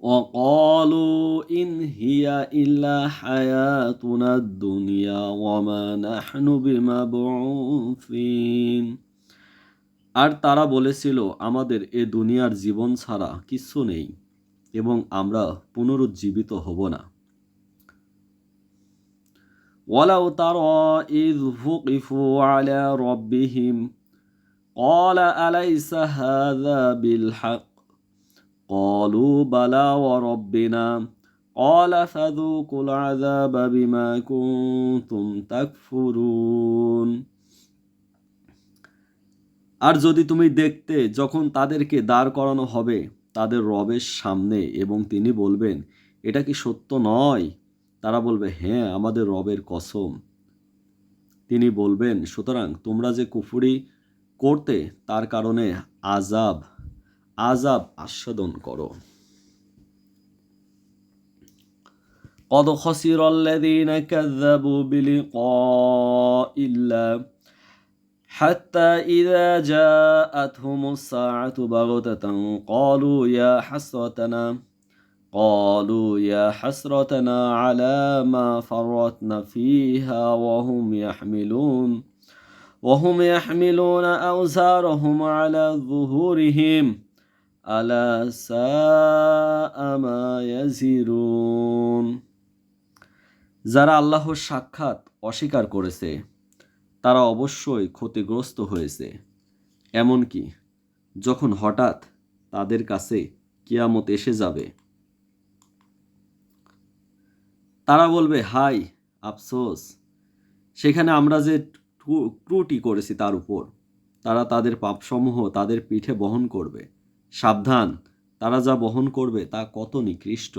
وقالوا إن هي إلا حياتنا الدنيا وما نحن بمبعوثين। আর তারা বলেছিল, আমাদের এ দুনিয়ার জীবন ছাড়া কিচ্ছু নেই এবং আমরা পুনরুজ্জীবিত হব না। ওয়ালাউ তারা ইয ফুকিফু আলা রাব্বিহিম قال أليس هذا بالحق قالوا بلى وربنا قال فذوقوا العذاب بما كنتم تكفرون। আর যদি তুমি দেখতে যখন তাদেরকে দাঁড় করানো হবে তাদের রবের সামনে এবং তিনি বলবেন, এটা কি সত্য নয়? তারা বলবে, হ্যাঁ, আমাদের রবের কসম। তিনি বলবেন, সুতরাং তোমরা যে কুফরি করতে তার কারণে আযাব আস্বাদন করো। قد خسر الذين كذبوا بلقاء الله حتى إذا جاءتهم الساعة بغتة قالوا يا حسرتنا على ما فرطنا فيها وهم يحملون أوزارهم على ظهورهم ألا ساء ما يزرون। যারা আল্লাহর সাক্ষাৎ অস্বীকার করেছে তারা অবশ্যই ক্ষতিগ্রস্ত হয়েছে, এমনকি যখন হঠাৎ তাদের কাছে কিয়ামত এসে যাবে। তারা বলবে, হায় আফসোস, সেখানে আমরা যে ত্রুটি করেছি তার উপর। তারা তাদের পাপসমূহ তাদের পিঠে বহন করবে। সাবধান, তারা যা বহন করবে তা কত নিকৃষ্ট।